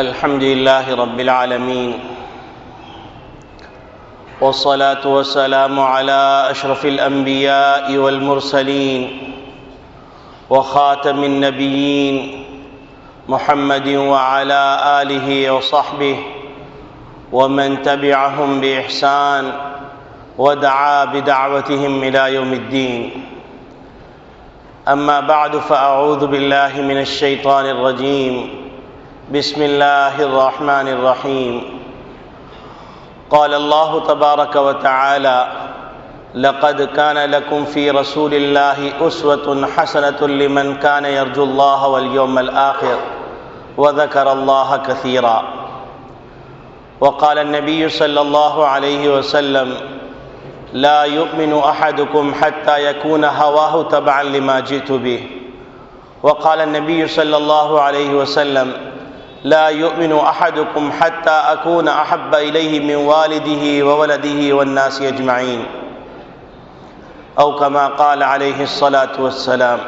الحمد لله رب العالمين، والصلاة والسلام على أشرف الأنبياء والمرسلين وخاتم النبيين محمد وعلى آله وصحبه ومن تبعهم بإحسان ودعا بدعوتهم إلى يوم الدين. أما بعد، فأعوذ بالله من الشيطان الرجيم. بسم الله الرحمن الرحيم. قال الله تبارك وتعالى: لقد كان لكم في رسول الله أسوة حسنة لمن كان يرجو الله واليوم الآخر وذكر الله كثيرا. وقال النبي صلى الله عليه وسلم: لا يؤمن أحدكم حتى يكون هواه تبعا لما جئت به. وقال النبي صلى الله عليه وسلم: لا يؤمن أحدكم حتى أكون أحب إليه من والده وولده والناس أجمعين، أو كما قال عليه الصلاة والسلام.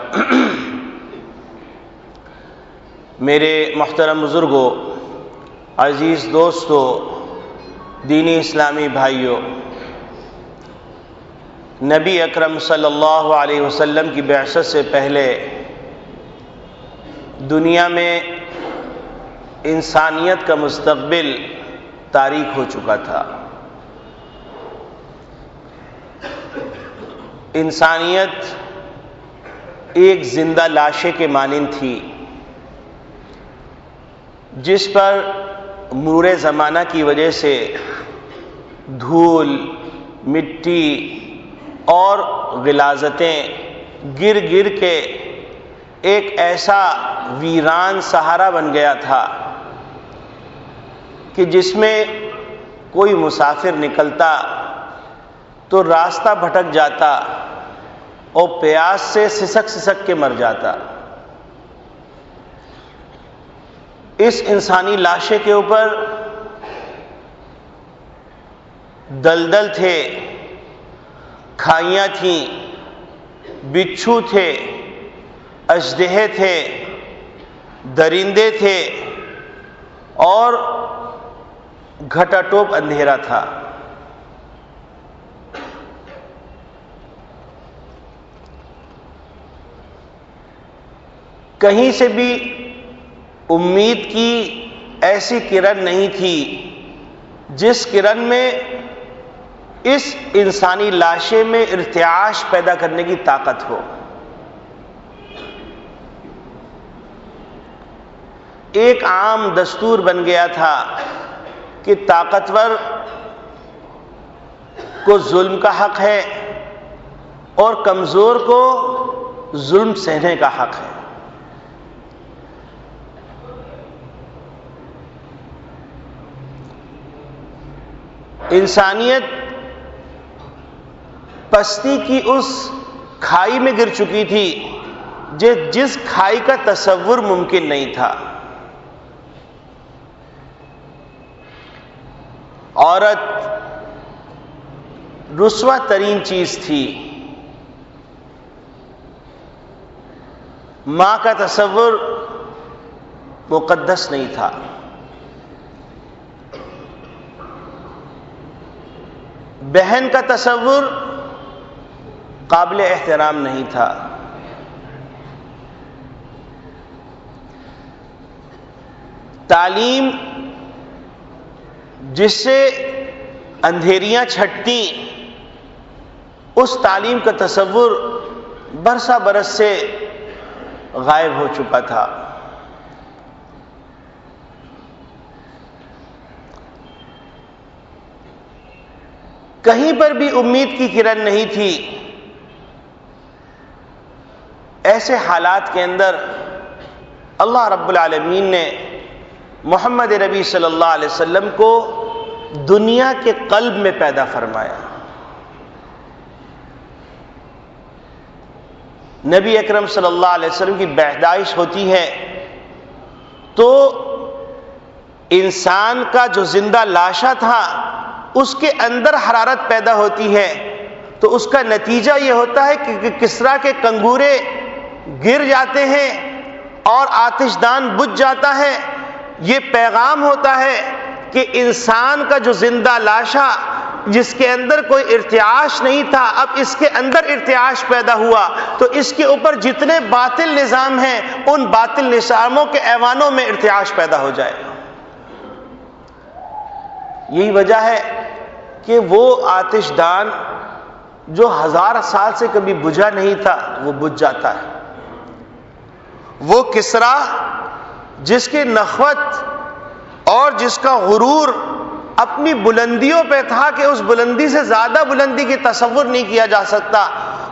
میرے محترم بزرگوں، عزیز دوستو، دینی اسلامی بھائیوں، نبی اکرم صلی اللہ علیہ وسلم کی بعثت سے پہلے دنیا میں انسانیت کا مستقبل تاریک ہو چکا تھا. انسانیت ایک زندہ لاشے کے مانند تھی جس پر مرور زمانہ کی وجہ سے دھول، مٹی اور غلاظتیں گر گر کے ایک ایسا ویران صحرا بن گیا تھا کہ جس میں کوئی مسافر نکلتا تو راستہ بھٹک جاتا اور پیاس سے سسک سسک کے مر جاتا. اس انسانی لاشے کے اوپر دلدل تھے، کھائیاں تھیں، بچھو تھے، اژدہے تھے، درندے تھے اور گھٹا ٹوپ اندھیرا تھا. کہیں سے بھی امید کی ایسی کرن نہیں تھی جس کرن میں اس انسانی لاشے میں ارتعاش پیدا کرنے کی طاقت ہو. ایک عام دستور بن گیا تھا کہ طاقتور کو ظلم کا حق ہے اور کمزور کو ظلم سہنے کا حق ہے. انسانیت پستی کی اس کھائی میں گر چکی تھی جس کھائی کا تصور ممکن نہیں تھا. عورت رسوا ترین چیز تھی. ماں کا تصور مقدس نہیں تھا. بہن کا تصور قابل احترام نہیں تھا. تعلیم جس سے اندھیریاں چھٹتی، اس تعلیم کا تصور برسا برس سے غائب ہو چکا تھا. کہیں پر بھی امید کی کرن نہیں تھی. ایسے حالات کے اندر اللہ رب العالمین نے محمد نبی صلی اللہ علیہ وسلم کو دنیا کے قلب میں پیدا فرمایا. نبی اکرم صلی اللہ علیہ وسلم کی پیدائش ہوتی ہے تو انسان کا جو زندہ لاشا تھا اس کے اندر حرارت پیدا ہوتی ہے، تو اس کا نتیجہ یہ ہوتا ہے کہ کسریٰ کے کنگورے گر جاتے ہیں اور آتش دان بجھ جاتا ہے، یہ پیغام ہوتا ہے کہ انسان کا جو زندہ لاشا جس کے اندر کوئی ارتعاش نہیں تھا، اب اس کے اندر ارتعاش پیدا ہوا تو اس کے اوپر جتنے باطل نظام ہیں ان باطل نظاموں کے ایوانوں میں ارتعاش پیدا ہو جائے گا۔ یہی وجہ ہے کہ وہ آتش دان جو 1000 سال سے کبھی بجھا نہیں تھا وہ بجھ جاتا ہے۔ وہ کسرا جس کی نخوت اور جس کا غرور اپنی بلندیوں پہ تھا کہ اس بلندی سے زیادہ بلندی کی تصور نہیں کیا جا سکتا،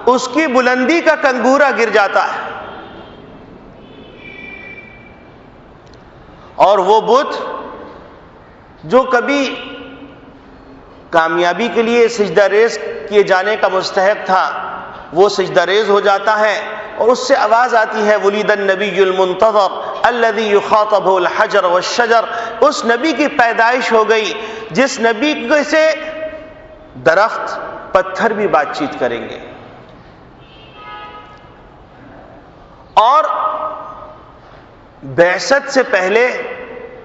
اس کی بلندی کا کنگورا گر جاتا ہے۔ اور وہ بت جو کبھی کامیابی کے لیے سجدہ ریز کیے جانے کا مستحق تھا وہ سجدہ ریز ہو جاتا ہے، اور اس سے آواز آتی ہے ولید النبی المنتظر الذی یخاطبہ الحجر والشجر، اس نبی کی پیدائش ہو گئی جس نبی سے درخت پتھر بھی بات چیت کریں گے۔ اور بعثت سے پہلے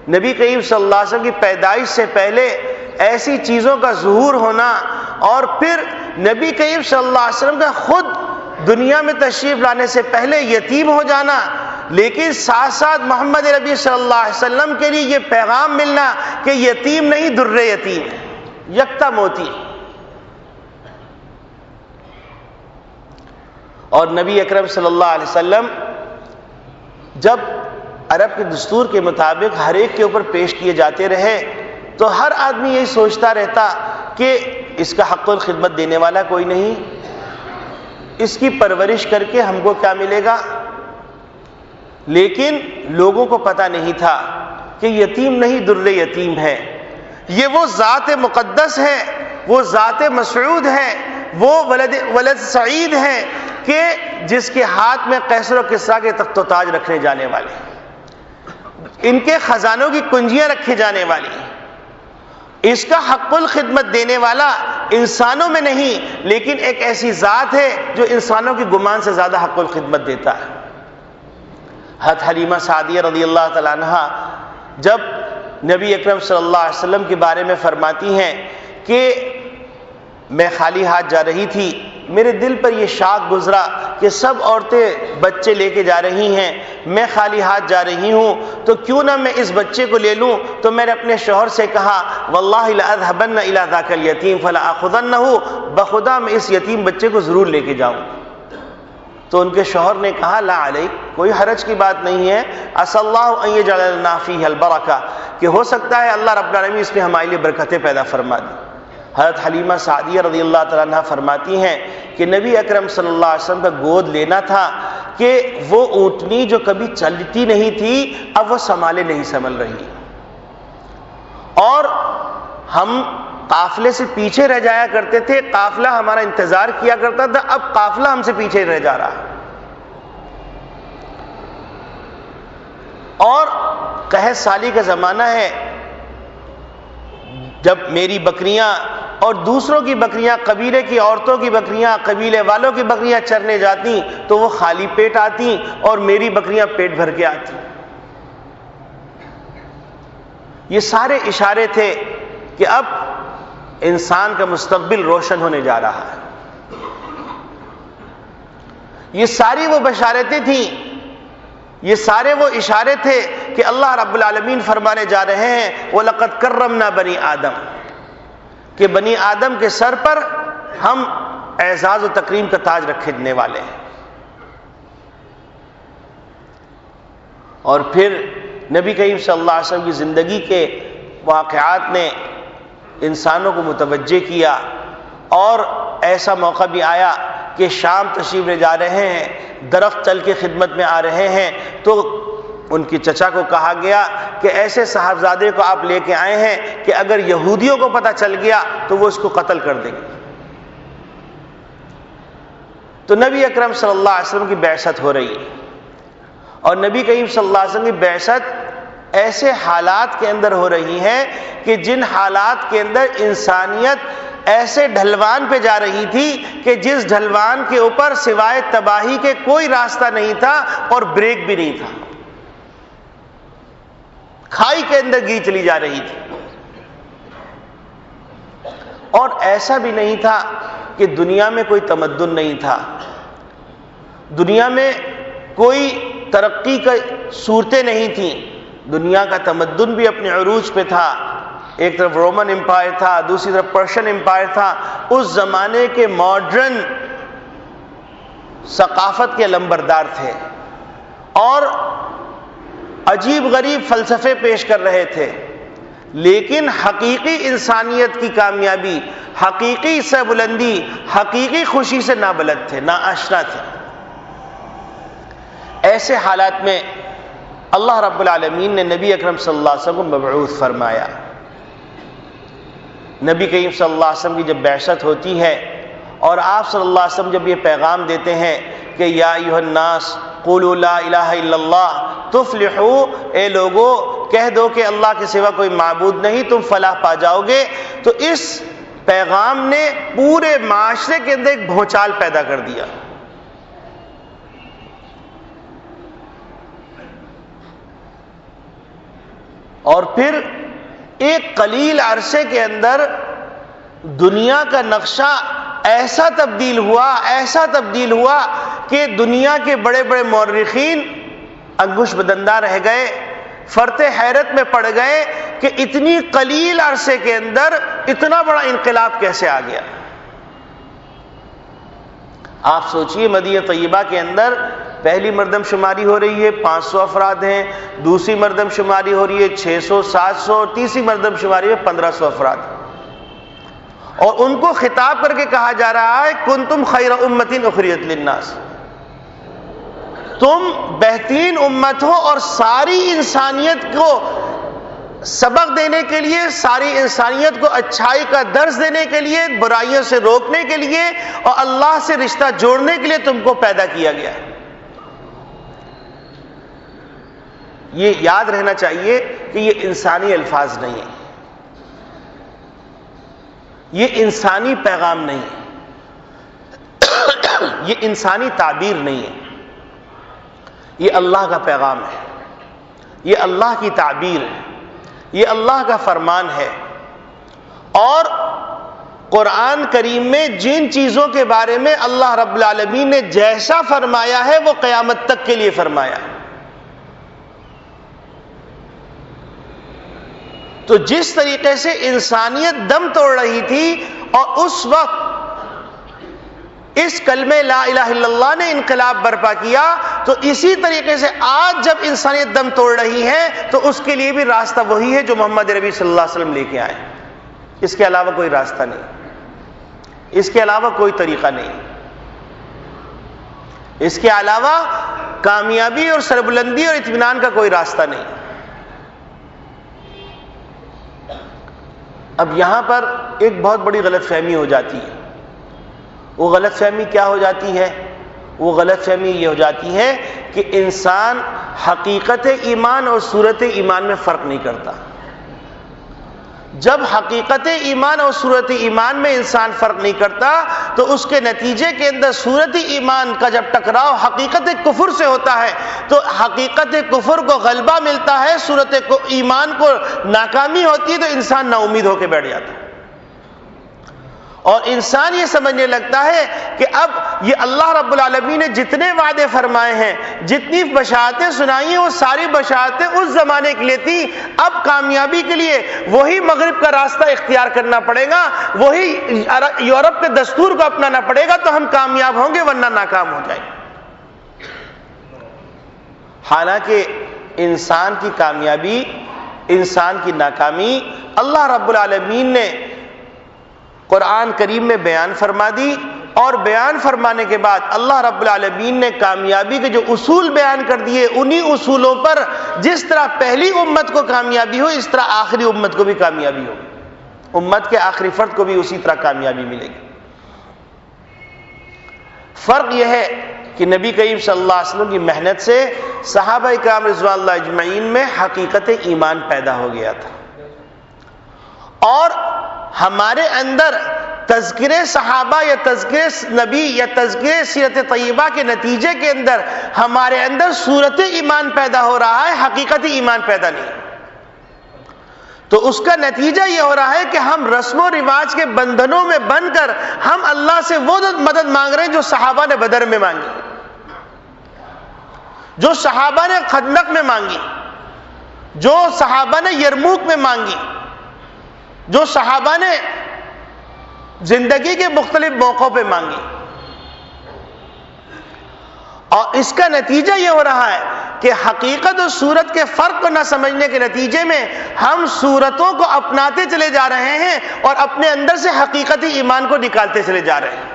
نبی کریم صلی اللہ علیہ وسلم کی پیدائش سے پہلے ایسی چیزوں کا ظہور ہونا، اور پھر نبی کریم صلی اللہ علیہ وسلم کا خود دنیا میں تشریف لانے سے پہلے یتیم ہو جانا، لیکن ساتھ ساتھ محمد نبی صلی اللہ علیہ وسلم کے لیے یہ پیغام ملنا کہ یتیم نہیں در یتیم ہے، یکتا موتی۔ اور نبی اکرم صلی اللہ علیہ وسلم جب عرب کے دستور کے مطابق ہر ایک کے اوپر پیش کیے جاتے رہے تو ہر آدمی یہی سوچتا رہتا کہ اس کا حق الخدمت دینے والا کوئی نہیں، اس کی پرورش کر کے ہم کو کیا ملے گا۔ لیکن لوگوں کو پتہ نہیں تھا کہ یتیم نہیں در یتیم ہے، یہ وہ ذات مقدس ہے، وہ ذات مسعود ہے، وہ ولد سعید ہے کہ جس کے ہاتھ میں قیصر و کسریٰ کے تخت و تاج رکھنے جانے والے، ان کے خزانوں کی کنجیاں رکھے جانے والی، اس کا حق الخدمت دینے والا انسانوں میں نہیں لیکن ایک ایسی ذات ہے جو انسانوں کی گمان سے زیادہ حق الخدمت دیتا ہے۔ حضرت حلیمہ سعدیہ رضی اللہ تعالیٰ عنہا جب نبی اکرم صلی اللہ علیہ وسلم کے بارے میں فرماتی ہیں کہ میں خالی ہاتھ جا رہی تھی، میرے دل پر یہ شاق گزرا کہ سب عورتیں بچے لے کے جا رہی ہیں، میں خالی ہاتھ جا رہی ہوں تو کیوں نہ میں اس بچے کو لے لوں۔ تو میں نے اپنے شوہر سے کہا واللہ لأذهبن إلى ذاك اليتيم فلآخذنه، بخدا میں اس یتیم بچے کو ضرور لے کے جاؤں۔ تو ان کے شوہر نے کہا لا علیک، کوئی حرج کی بات نہیں ہے، عسى اللہ ان يجعل لنا فيه البرکہ، کہ ہو سکتا ہے اللہ رب العالمین اس میں ہمارے لیے برکتیں پیدا فرما دے۔ حضرت حلیمہ سعدیہ رضی اللہ تعالیٰ عنہ فرماتی ہیں کہ نبی اکرم صلی اللہ علیہ وسلم کا گود لینا تھا کہ وہ اونٹنی جو کبھی چلتی نہیں تھی اب وہ سنبھالے نہیں سنبھل رہی، اور ہم قافلے سے پیچھے رہ جایا کرتے تھے، قافلہ ہمارا انتظار کیا کرتا تھا، اب قافلہ ہم سے پیچھے رہ جا رہا۔ اور قحط سالی کا زمانہ ہے، جب میری بکریاں اور دوسروں کی بکریاں، قبیلے کی عورتوں کی بکریاں، قبیلے والوں کی بکریاں چرنے جاتی تو وہ خالی پیٹ آتی اور میری بکریاں پیٹ بھر کے آتی۔ یہ سارے اشارے تھے کہ اب انسان کا مستقبل روشن ہونے جا رہا ہے۔ یہ ساری وہ بشارتیں تھیں، یہ سارے وہ اشارے تھے کہ اللہ رب العالمین فرمانے جا رہے ہیں وَلَقَدْ كَرَّمْنَا بَنِي آدم، کہ بنی آدم کے سر پر ہم اعزاز و تکریم کا تاج رکھنے والے ہیں۔ اور پھر نبی کریم صلی اللہ علیہ وسلم کی زندگی کے واقعات نے انسانوں کو متوجہ کیا، اور ایسا موقع بھی آیا کہ شام تشریف لے جا رہے ہیں، درخت چل کے خدمت میں آ رہے ہیں تو ان کی چچا کو کہا گیا کہ ایسے صاحبزادے کو آپ لے کے آئے ہیں کہ اگر یہودیوں کو پتہ چل گیا تو وہ اس کو قتل کر دیں گے۔ تو نبی اکرم صلی اللہ علیہ وسلم کی بعثت ہو رہی ہے، اور نبی کریم صلی اللہ علیہ وسلم کی بعثت ایسے حالات کے اندر ہو رہی ہے کہ جن حالات کے اندر انسانیت ایسے ڈھلوان پہ جا رہی تھی کہ جس ڈھلوان کے اوپر سوائے تباہی کے کوئی راستہ نہیں تھا اور بریک بھی نہیں تھا۔ کھائی کے اندر گری چلی جا رہی تھی. اور ایسا بھی نہیں تھا کہ دنیا میں کوئی تمدن نہیں تھا، دنیا میں کوئی ترقی کا صورتیں نہیں تھیں. دنیا کا تمدن بھی اپنے عروج پہ تھا. ایک طرف رومن امپائر تھا، دوسری طرف پرشین امپائر تھا. اس زمانے کے ماڈرن ثقافت کے علمبردار تھے اور عجیب غریب فلسفے پیش کر رہے تھے. لیکن حقیقی انسانیت کی کامیابی، حقیقی سربلندی، حقیقی خوشی سے نابلد تھے، ناآشنا تھے. ایسے حالات میں اللہ رب العالمین نے نبی اکرم صلی اللہ علیہ وسلم کو مبعوث فرمایا. نبی کریم صلی اللہ علیہ وسلم کی جب بعثت ہوتی ہے اور آپ صلی اللہ علیہ وسلم جب یہ پیغام دیتے ہیں کہ یا ایھا الناس قولوا لا الہ الا اللہ تفلحوا، اے لوگو کہہ دو کہ اللہ کے سوا کوئی معبود نہیں، تم فلاح پا جاؤ گے، تو اس پیغام نے پورے معاشرے کے اندر ایک بھونچال پیدا کر دیا. اور پھر ایک قلیل عرصے کے اندر دنیا کا نقشہ ایسا تبدیل ہوا کہ دنیا کے بڑے بڑے مورخین انگوش بدندہ رہ گئے، فرط حیرت میں پڑ گئے کہ اتنی قلیل عرصے کے اندر اتنا بڑا انقلاب کیسے آ گیا. آپ سوچئے مدینہ طیبہ کے اندر پہلی مردم شماری ہو رہی ہے 500 افراد ہیں، دوسری مردم شماری ہو رہی ہے 600 700 اور تیسری مردم شماری میں 1500 افراد، اور ان کو خطاب کر کے کہا جا رہا ہے کنتم خیر امۃ اخرجت للناس، تم بہترین امت ہو اور ساری انسانیت کو سبق دینے کے لیے، ساری انسانیت کو اچھائی کا درس دینے کے لیے، برائیوں سے روکنے کے لیے اور اللہ سے رشتہ جوڑنے کے لیے تم کو پیدا کیا گیا. یہ یاد رہنا چاہیے کہ یہ انسانی الفاظ نہیں ہیں، یہ انسانی پیغام نہیں ہے، یہ انسانی تعبیر نہیں ہے، یہ اللہ کا پیغام ہے، یہ اللہ کی تعبیر ہے، یہ اللہ کا فرمان ہے. اور قرآن کریم میں جن چیزوں کے بارے میں اللہ رب العالمین نے جیسا فرمایا ہے وہ قیامت تک کے لیے فرمایا. تو جس طریقے سے انسانیت دم توڑ رہی تھی اور اس وقت اس کلمہ لا الہ الا اللہ نے انقلاب برپا کیا، تو اسی طریقے سے آج جب انسانیت دم توڑ رہی ہے تو اس کے لیے بھی راستہ وہی ہے جو محمد ربی صلی اللہ علیہ وسلم لے کے آئے. اس کے علاوہ کوئی راستہ نہیں، اس کے علاوہ کوئی طریقہ نہیں، اس کے علاوہ کامیابی اور سربلندی اور اطمینان کا کوئی راستہ نہیں. اب یہاں پر ایک بہت بڑی غلط فہمی ہو جاتی ہے. وہ غلط فہمی کیا ہو جاتی ہے؟ وہ غلط فہمی یہ ہو جاتی ہے کہ انسان حقیقت ایمان اور صورت ایمان میں فرق نہیں کرتا. جب حقیقت ایمان اور صورت ایمان میں انسان فرق نہیں کرتا تو اس کے نتیجے کے اندر صورت ایمان کا جب ٹکراؤ حقیقت کفر سے ہوتا ہے تو حقیقت کفر کو غلبہ ملتا ہے، صورت ایمان کو ناکامی ہوتی ہے تو انسان نا امید ہو کے بیٹھ جاتا ہے. اور انسان یہ سمجھنے لگتا ہے کہ اب یہ اللہ رب العالمین نے جتنے وعدے فرمائے ہیں، جتنی بشارتیں سنائی ہیں، وہ ساری بشارتیں اس زمانے کے لیے تھی. اب کامیابی کے لیے وہی مغرب کا راستہ اختیار کرنا پڑے گا، وہی یورپ کے دستور کو اپنانا پڑے گا تو ہم کامیاب ہوں گے، ورنہ ناکام ہو جائیں گے. حالانکہ انسان کی کامیابی، انسان کی ناکامی اللہ رب العالمین نے قرآن کریم میں بیان فرما دی، اور بیان فرمانے کے بعد اللہ رب العالمین نے کامیابی کے جو اصول بیان کر دیے، انہی اصولوں پر جس طرح پہلی امت کو کامیابی ہو اس طرح آخری امت کو بھی کامیابی ہو، امت کے آخری فرد کو بھی اسی طرح کامیابی ملے گی. فرق یہ ہے کہ نبی کریم صلی اللہ علیہ وسلم کی محنت سے صحابہ کرام رضوان اللہ اجمعین میں حقیقت ایمان پیدا ہو گیا تھا، اور ہمارے اندر تذکرے صحابہ یا تذکرے نبی یا تذکرے سیرت طیبہ کے نتیجے کے اندر ہمارے اندر صورت ایمان پیدا ہو رہا ہے، حقیقت ایمان پیدا نہیں. تو اس کا نتیجہ یہ ہو رہا ہے کہ ہم رسم و رواج کے بندھنوں میں بن کر ہم اللہ سے وہ مدد مانگ رہے ہیں جو صحابہ نے بدر میں مانگی، جو صحابہ نے خندق میں مانگی، جو صحابہ نے یرموک میں مانگی، جو صحابہ نے زندگی کے مختلف موقعوں پہ مانگی. اور اس کا نتیجہ یہ ہو رہا ہے کہ حقیقت اور صورت کے فرق کو نہ سمجھنے کے نتیجے میں ہم صورتوں کو اپناتے چلے جا رہے ہیں اور اپنے اندر سے حقیقت ایمان کو نکالتے چلے جا رہے ہیں.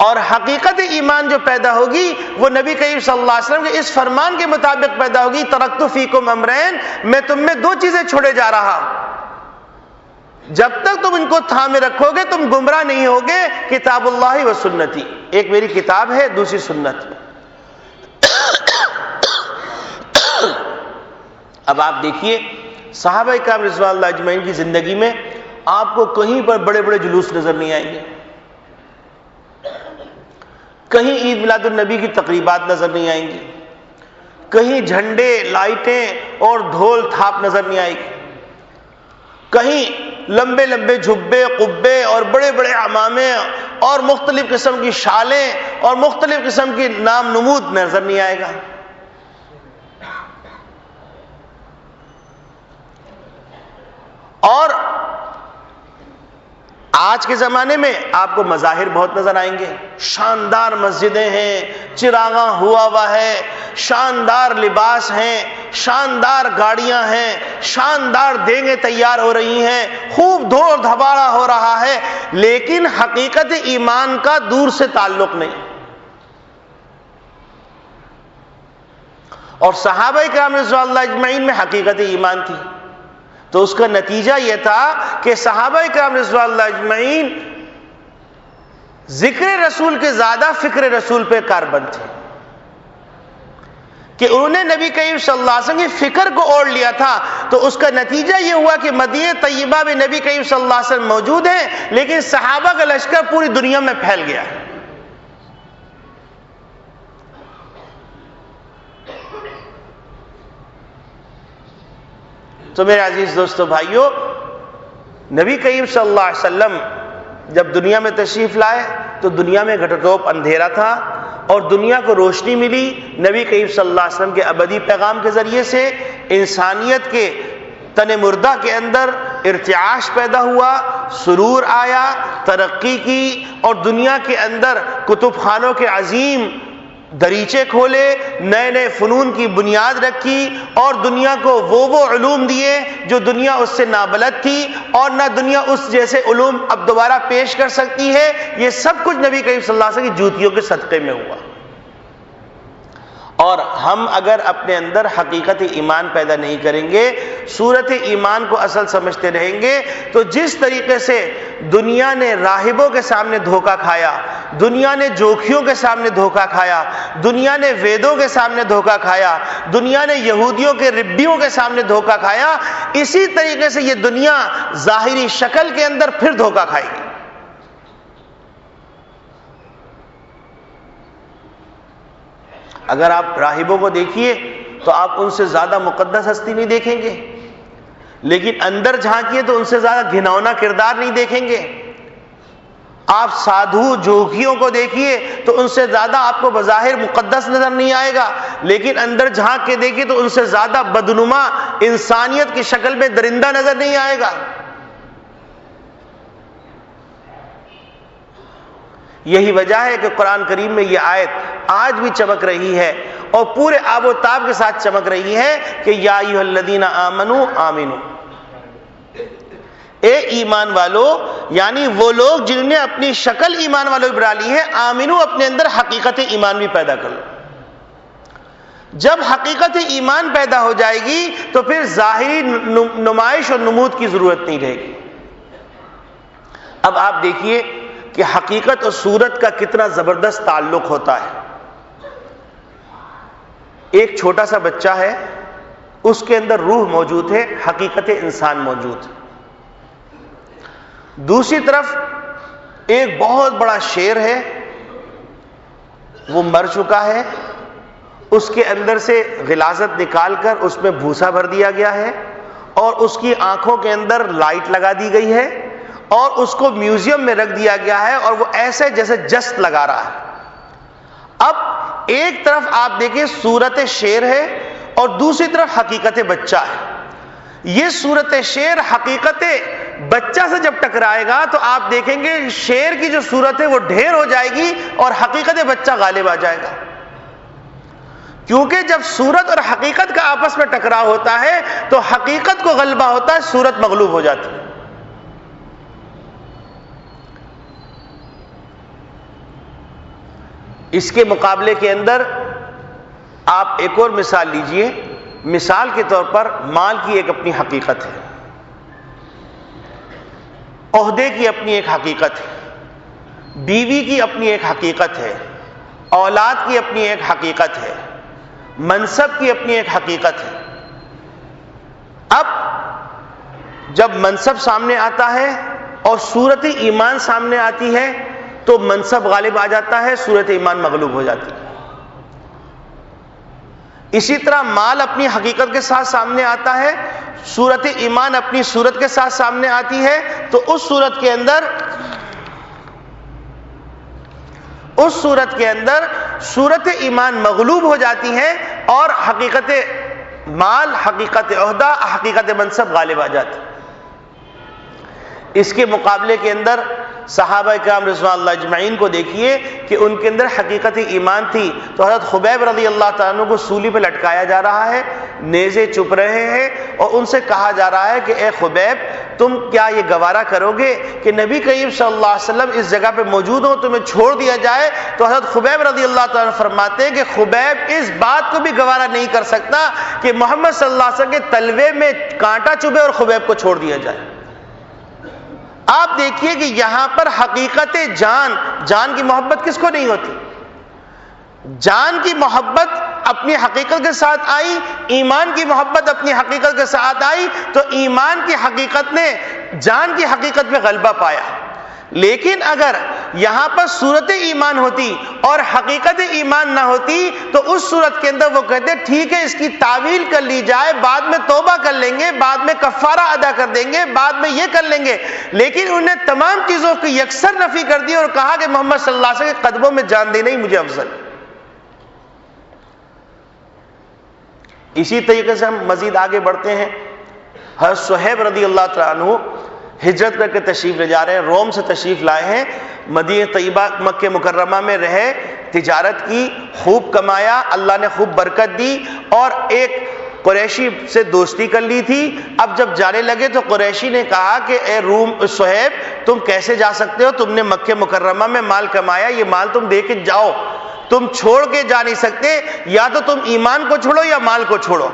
اور حقیقت ایمان جو پیدا ہوگی وہ نبی کریم صلی اللہ علیہ وسلم کے اس فرمان کے مطابق پیدا ہوگی، ترکت فیکم امرین، میں تم میں دو چیزیں چھوڑے جا رہا ہوں، جب تک تم ان کو تھامے رکھو گے تم گمراہ نہیں ہوگے، کتاب اللہ و سنتی، ایک میری کتاب ہے، دوسری سنت. اب آپ دیکھیے صحابہ کرام رضوان اللہ اجمعین کی زندگی میں آپ کو کہیں پر بڑے بڑے جلوس نظر نہیں آئیں گے، کہیں عید میلاد النبی کی تقریبات نظر نہیں آئیں گی، کہیں جھنڈے، لائٹیں اور ڈھول تھاپ نظر نہیں آئے گی، کہیں لمبے لمبے جھبے، قبے اور بڑے بڑے عمامے اور مختلف قسم کی شالیں اور مختلف قسم کی نام نمود نظر نہیں آئے گا. اور آج کے زمانے میں آپ کو مظاہر بہت نظر آئیں گے، شاندار مسجدیں ہیں، چراغاں ہوا ہے، شاندار لباس ہیں، شاندار گاڑیاں ہیں، شاندار دینگیں تیار ہو رہی ہیں، خوب دھوڑ دھباڑا ہو رہا ہے، لیکن حقیقت ایمان کا دور سے تعلق نہیں. اور صحابہ کرام رضوان اللہ اجمعین میں حقیقت ایمان تھی، تو اس کا نتیجہ یہ تھا کہ صحابہ کرام رضوان اللہ اجمعین ذکر رسول کے زیادہ فکر رسول پہ کاربند تھے، کہ انہوں نے نبی کریم صلی اللہ علیہ وسلم کی فکر کو اوڑھ لیا تھا. تو اس کا نتیجہ یہ ہوا کہ مدینہ طیبہ میں نبی کریم صلی اللہ علیہ وسلم موجود ہیں، لیکن صحابہ کا لشکر پوری دنیا میں پھیل گیا ہے. تو میرے عزیز دوستو بھائیو، نبی کریم صلی اللہ علیہ وسلم جب دنیا میں تشریف لائے تو دنیا میں گھٹتوپ اندھیرا تھا اور دنیا کو روشنی ملی نبی کریم صلی اللہ علیہ وسلم کے ابدی پیغام کے ذریعے سے. انسانیت کے تن مردہ کے اندر ارتعاش پیدا ہوا، سرور آیا، ترقی کی، اور دنیا کے اندر کتب خانوں کے عظیم دریچے کھولے، نئے نئے فنون کی بنیاد رکھی، اور دنیا کو وہ علوم دیے جو دنیا اس سے نابلد تھی، اور نہ دنیا اس جیسے علوم اب دوبارہ پیش کر سکتی ہے. یہ سب کچھ نبی کریم صلی اللہ علیہ وسلم کی جوتیوں کے صدقے میں ہوا. اور ہم اگر اپنے اندر حقیقت ایمان پیدا نہیں کریں گے، صورت ایمان کو اصل سمجھتے رہیں گے، تو جس طریقے سے دنیا نے راہبوں کے سامنے دھوکہ کھایا، دنیا نے جوکھیوں کے سامنے دھوکہ کھایا، دنیا نے ویدوں کے سامنے دھوکہ کھایا، دنیا نے یہودیوں کے ربیوں کے سامنے دھوکہ کھایا، اسی طریقے سے یہ دنیا ظاہری شکل کے اندر پھر دھوکہ کھائے گی. اگر آپ راہبوں کو دیکھیے تو آپ ان سے زیادہ مقدس ہستی نہیں دیکھیں گے، لیکن اندر جھانکیے تو ان سے زیادہ گھناؤنا کردار نہیں دیکھیں گے. آپ سادھو جوگیوں کو دیکھیے تو ان سے زیادہ آپ کو بظاہر مقدس نظر نہیں آئے گا، لیکن اندر جھانک کے دیکھیے تو ان سے زیادہ بدنما انسانیت کی شکل میں درندہ نظر نہیں آئے گا. یہی وجہ ہے کہ قرآن کریم میں یہ آیت آج بھی چمک رہی ہے اور پورے آب و تاب کے ساتھ چمک رہی ہے کہ یا ایھا الذین آمنوا آمنو، اے ایمان والو، یعنی وہ لوگ جنہوں نے اپنی شکل ایمان والوں بنا لی ہے، آمنو، اپنے اندر حقیقت ایمان بھی پیدا کر لو. جب حقیقت ایمان پیدا ہو جائے گی تو پھر ظاہری نمائش اور نمود کی ضرورت نہیں رہے گی. اب آپ دیکھیے کہ حقیقت اور صورت کا کتنا زبردست تعلق ہوتا ہے. ایک چھوٹا سا بچہ ہے، اس کے اندر روح موجود ہے، حقیقت انسان موجود ہے. دوسری طرف ایک بہت بڑا شیر ہے، وہ مر چکا ہے، اس کے اندر سے غلاظت نکال کر اس میں بھوسا بھر دیا گیا ہے، اور اس کی آنکھوں کے اندر لائٹ لگا دی گئی ہے اور اس کو میوزیم میں رکھ دیا گیا ہے اور وہ ایسے جیسے جست لگا رہا ہے۔ اب ایک طرف آپ دیکھیں صورت شیر ہے اور دوسری طرف حقیقت بچہ ہے۔ یہ صورت شیر حقیقت بچہ سے جب ٹکرائے گا تو آپ دیکھیں گے شیر کی جو صورت ہے وہ ڈھیر ہو جائے گی اور حقیقت بچہ غالب آ جائے گا، کیونکہ جب صورت اور حقیقت کا آپس میں ٹکراؤ ہوتا ہے تو حقیقت کو غلبہ ہوتا ہے، صورت مغلوب ہو جاتی ہے۔ اس کے مقابلے کے اندر آپ ایک اور مثال لیجئے۔ مثال کے طور پر مال کی ایک اپنی حقیقت ہے، عہدے کی اپنی ایک حقیقت ہے، بیوی کی اپنی ایک حقیقت ہے، اولاد کی اپنی ایک حقیقت ہے، منصب کی اپنی ایک حقیقت ہے۔ اب جب منصب سامنے آتا ہے اور صورت ایمان سامنے آتی ہے تو منصب غالب آ جاتا ہے، صورت ایمان مغلوب ہو جاتی ہے۔ اسی طرح مال اپنی حقیقت کے ساتھ سامنے آتا ہے، صورت ایمان اپنی صورت کے ساتھ سامنے آتی ہے، تو اس صورت کے اندر صورت ایمان مغلوب ہو جاتی ہے اور حقیقت مال، حقیقت عہدہ، حقیقت منصب غالب آ جاتی ہے۔ اس کے مقابلے کے اندر صحابہ کرام رضوان اللہ اجمعین کو دیکھیے کہ ان کے اندر حقیقت ایمان تھی، تو حضرت خبیب رضی اللہ تعالیٰ عنہ کو سولی پہ لٹکایا جا رہا ہے، نیزے چپ رہے ہیں اور ان سے کہا جا رہا ہے کہ اے خبیب تم کیا یہ گوارا کرو گے کہ نبی کریم صلی اللہ علیہ وسلم اس جگہ پہ موجود ہو، تمہیں چھوڑ دیا جائے؟ تو حضرت خبیب رضی اللہ تعالیٰ عنہ فرماتے ہیں کہ خبیب اس بات کو بھی گوارا نہیں کر سکتا کہ محمد صلی اللہ علیہ وسلم کے تلوے میں کانٹا چبھے اور خبیب کو چھوڑ دیا جائے۔ آپ دیکھیے کہ یہاں پر حقیقت جان کی محبت کس کو نہیں ہوتی؟ جان کی محبت اپنی حقیقت کے ساتھ آئی، ایمان کی محبت اپنی حقیقت کے ساتھ آئی، تو ایمان کی حقیقت نے جان کی حقیقت میں غلبہ پایا۔ لیکن اگر یہاں پر صورت ایمان ہوتی اور حقیقت ایمان نہ ہوتی تو اس صورت کے اندر وہ کہتے ٹھیک ہے اس کی تعویل کر لی جائے، بعد میں توبہ کر لیں گے، بعد میں کفارہ ادا کر دیں گے، بعد میں یہ کر لیں گے، لیکن انہوں نے تمام چیزوں کی یکسر نفی کر دی اور کہا کہ محمد صلی اللہ علیہ وسلم کے قدموں میں جان دینا ہی مجھے افضل۔ اسی طریقے سے ہم مزید آگے بڑھتے ہیں۔ حضرت صہیب رضی اللہ تعالیٰ عنہ ہجرت کر کے تشریف لے جا رہے ہیں، روم سے تشریف لائے ہیں، مدینہ طیبہ مکہ مکرمہ میں رہے، تجارت کی، خوب کمایا، اللہ نے خوب برکت دی اور ایک قریشی سے دوستی کر لی تھی۔ اب جب جانے لگے تو قریشی نے کہا کہ اے صہیب تم کیسے جا سکتے ہو؟ تم نے مکہ مکرمہ میں مال کمایا، یہ مال تم دے کے جاؤ، تم چھوڑ کے جا نہیں سکتے، یا تو تم ایمان کو چھوڑو یا مال کو چھوڑو۔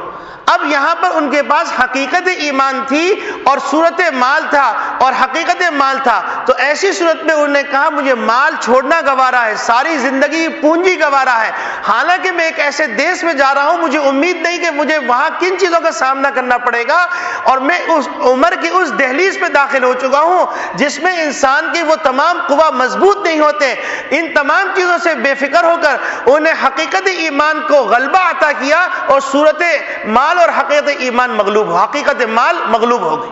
اب یہاں پر ان کے پاس حقیقت ایمان تھی اور صورت مال تھا اور حقیقت مال تھا، تو ایسی صورت میں انہوں نے کہا مجھے مال چھوڑنا گوارا ہے، ساری زندگی پونجی گوارا ہے، حالانکہ میں ایک ایسے دیش میں جا رہا ہوں مجھے امید نہیں کہ مجھے وہاں کن چیزوں کا سامنا کرنا پڑے گا، اور میں اس عمر کی اس دہلیز پہ داخل ہو چکا ہوں جس میں انسان کے وہ تمام قوا مضبوط نہیں ہوتے۔ ان تمام چیزوں سے بے فکر ہو کر انہیں حقیقت ایمان کو غلبہ عطا کیا اور صورت مال اور حقیقت ایمان مغلوب ہو، حقیقت مال مغلوب ہو گئی۔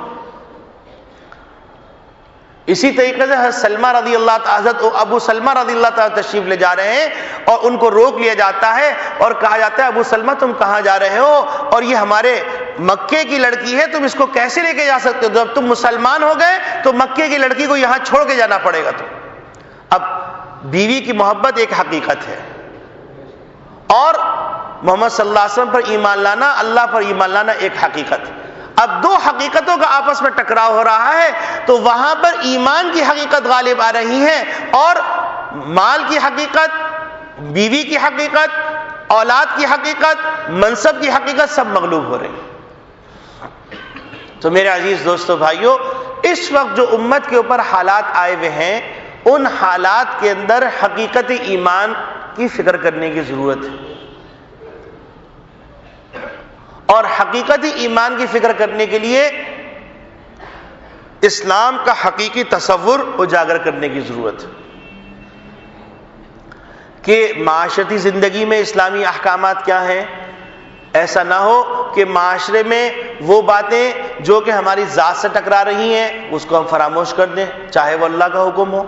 اسی طریقے سے حضرت سلمہ رضی اللہ تعالیٰ، ابو سلمہ رضی اللہ تعالیٰ تشریف لے جا رہے ہیں اور ان کو روک لیا جاتا ہے اور کہا جاتا ہے ابو سلمہ تم کہاں جا رہے ہو، اور یہ ہمارے مکے کی لڑکی ہے، تم اس کو کیسے لے کے جا سکتے ہو؟ جب تم مسلمان ہو گئے تو مکے کی لڑکی کو یہاں چھوڑ کے جانا پڑے گا۔ تو اب بیوی کی محبت ایک حقیقت ہے اور محمد صلی اللہ علیہ وسلم پر ایمان لانا، اللہ پر ایمان لانا ایک حقیقت ہے۔ اب دو حقیقتوں کا آپس میں ٹکراؤ ہو رہا ہے تو وہاں پر ایمان کی حقیقت غالب آ رہی ہے اور مال کی حقیقت، بیوی کی حقیقت، اولاد کی حقیقت، منصب کی حقیقت سب مغلوب ہو رہی ہیں۔ تو میرے عزیز دوستو بھائیو، اس وقت جو امت کے اوپر حالات آئے ہوئے ہیں ان حالات کے اندر حقیقت ایمان کی فکر کرنے کی ضرورت ہے، اور حقیقت ایمان کی فکر کرنے کے لیے اسلام کا حقیقی تصور اجاگر کرنے کی ضرورت ہے کہ معاشرتی زندگی میں اسلامی احکامات کیا ہیں، ایسا نہ ہو کہ معاشرے میں وہ باتیں جو کہ ہماری ذات سے ٹکرا رہی ہیں اس کو ہم فراموش کر دیں چاہے وہ اللہ کا حکم ہو،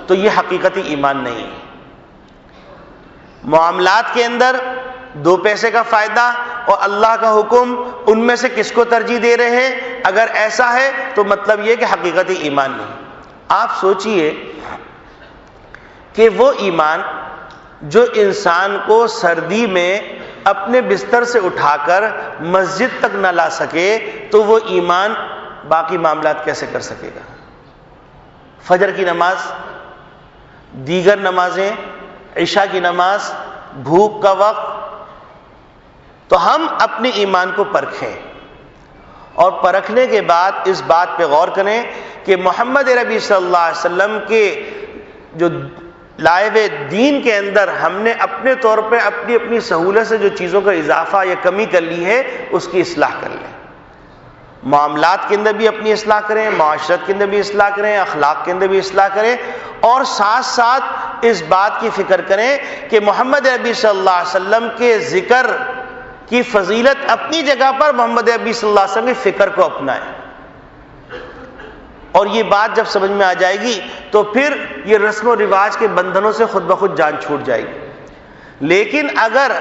تو یہ حقیقتی ایمان نہیں ہے۔ معاملات کے اندر دو پیسے کا فائدہ اور اللہ کا حکم، ان میں سے کس کو ترجیح دے رہے ہیں؟ اگر ایسا ہے تو مطلب یہ کہ حقیقتی ایمان نہیں۔ آپ سوچئے کہ وہ ایمان جو انسان کو سردی میں اپنے بستر سے اٹھا کر مسجد تک نہ لا سکے تو وہ ایمان باقی معاملات کیسے کر سکے گا؟ فجر کی نماز، دیگر نمازیں، عشاء کی نماز، بھوک کا وقت، تو ہم اپنے ایمان کو پرکھیں اور پرکھنے کے بعد اس بات پہ غور کریں کہ محمد ربی صلی اللہ علیہ وسلم کے جو لائے ہوئے دین کے اندر ہم نے اپنے طور پہ اپنی اپنی سہولت سے جو چیزوں کا اضافہ یا کمی کر لی ہے اس کی اصلاح کر لیں۔ معاملات کے اندر بھی اپنی اصلاح کریں، معاشرت کے اندر بھی اصلاح کریں، اخلاق کے اندر بھی اصلاح کریں، اور ساتھ ساتھ اس بات کی فکر کریں کہ محمد ربی صلی اللہ علیہ وسلم کے ذکر کی فضیلت اپنی جگہ پر، محمد ربی صلی اللہ علیہ وسلم کی فکر کو اپنائیں۔ اور یہ بات جب سمجھ میں آ جائے گی تو پھر یہ رسم و رواج کے بندھنوں سے خود بخود جان چھوٹ جائے گی۔ لیکن اگر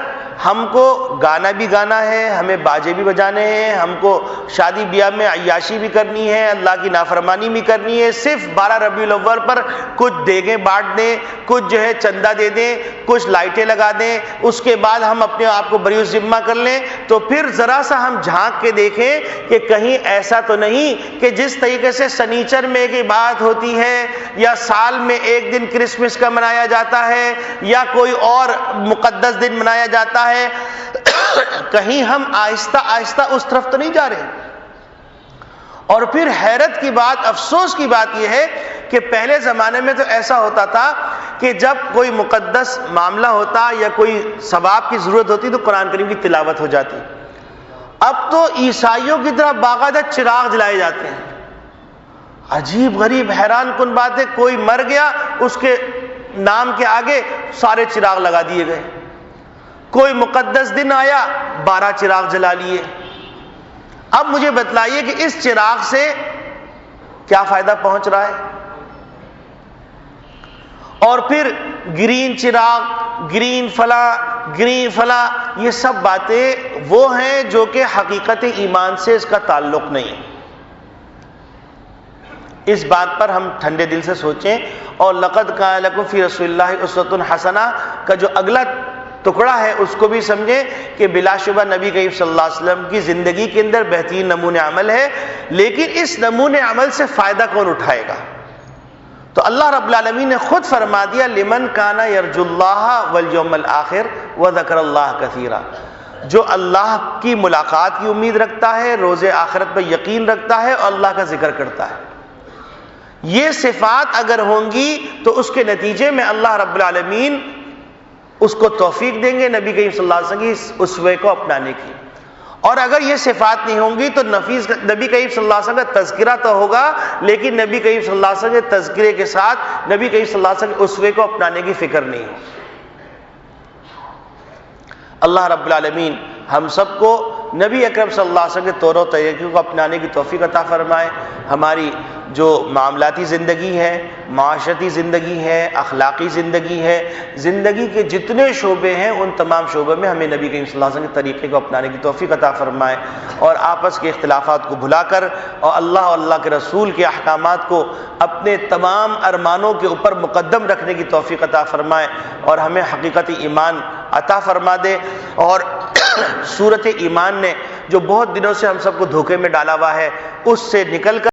ہم کو گانا بھی گانا ہے، ہمیں باجے بھی بجانے ہیں، ہم کو شادی بیاہ میں عیاشی بھی کرنی ہے، اللہ کی نافرمانی بھی کرنی ہے، صرف 12 ربیع الاول پر کچھ دیگیں بانٹ دیں، کچھ جو ہے چندہ دے دیں، کچھ لائٹیں لگا دیں، اس کے بعد ہم اپنے آپ کو بری ذمہ کر لیں، تو پھر ذرا سا ہم جھانک کے دیکھیں کہ کہیں ایسا تو نہیں کہ جس طریقے سے سنیچر میں ایک عبادت ہوتی ہے یا سال میں ایک دن کرسمس کا منایا جاتا ہے یا کوئی اور مقدس دن منایا جاتا ہے، کہیں ہم آہستہ آہستہ اس طرف تو نہیں جا رہے۔ اور پھر حیرت کی بات، افسوس کی بات یہ ہے کہ پہلے زمانے میں تو ایسا ہوتا تھا کہ جب کوئی مقدس معاملہ ہوتا یا کوئی ثواب کی ضرورت ہوتی تو قرآن کریم کی تلاوت ہو جاتی۔ اب تو عیسائیوں کی طرح باقاعدہ چراغ جلائے جاتے ہیں۔ عجیب غریب حیران کن بات ہے، کوئی مر گیا اس کے نام کے آگے سارے چراغ لگا دیے گئے، کوئی مقدس دن آیا 12 چراغ جلا لیے۔ اب مجھے بتلائیے کہ اس چراغ سے کیا فائدہ پہنچ رہا ہے؟ اور پھر گرین چراغ، گرین فلاں، یہ سب باتیں وہ ہیں جو کہ حقیقت ایمان سے اس کا تعلق نہیں ہے۔ اس بات پر ہم ٹھنڈے دل سے سوچیں، اور لقد کان لکم فی رسول اللہ اسوۃ حسنہ کا جو اگلا ٹکڑا ہے اس کو بھی سمجھیں کہ بلا شبہ نبی کریم صلی اللہ علیہ وسلم کی زندگی کے اندر بہترین نمونہ عمل ہے، لیکن اس نمونہ عمل سے فائدہ کون اٹھائے گا؟ تو اللہ رب العالمین نے خود فرما دیا لمن کان یرجو اللہ والیوم الآخر وذکر اللہ کثیرا، جو اللہ کی ملاقات کی امید رکھتا ہے، روز آخرت پر یقین رکھتا ہے اور اللہ کا ذکر کرتا ہے۔ یہ صفات اگر ہوں گی تو اس کے نتیجے میں اللہ رب العالمین اس کو توفیق دیں گے نبی کریم صلی اللہ علیہ وسلم کی اس اسوے کو اپنانے کی۔ اور اگر یہ صفات نہیں ہوں گی تو نبی کریم صلی اللہ علیہ وسلم کا تذکرہ تو ہوگا، لیکن نبی کریم صلی اللہ علیہ وسلم کے تذکرے کے ساتھ نبی کریم صلی اللہ علیہ وسلم کے اسوے کو اپنانے کی فکر نہیں ہو۔ اللہ رب العالمین ہم سب کو نبی اکرم صلی اللہ علیہ وسلم کے طور و طریقے کو اپنانے کی توفیق عطا فرمائے۔ ہماری جو معاملاتی زندگی ہے، معاشرتی زندگی ہے، اخلاقی زندگی ہے، زندگی کے جتنے شعبے ہیں ان تمام شعبوں میں ہمیں نبی کریم صلی اللہ علیہ وسلم کے طریقے کو اپنانے کی توفیق عطا فرمائے، اور آپس کے اختلافات کو بھلا کر اور اللہ اور اللہ کے رسول کے احکامات کو اپنے تمام ارمانوں کے اوپر مقدم رکھنے کی توفیق عطا فرمائے، اور ہمیں حقیقتی ایمان عطا فرما دے، اور صورت ایمان نے جو بہت دنوں سے ہم سب کو دھوکے میں ڈالا ہوا ہے اس سے نکل کر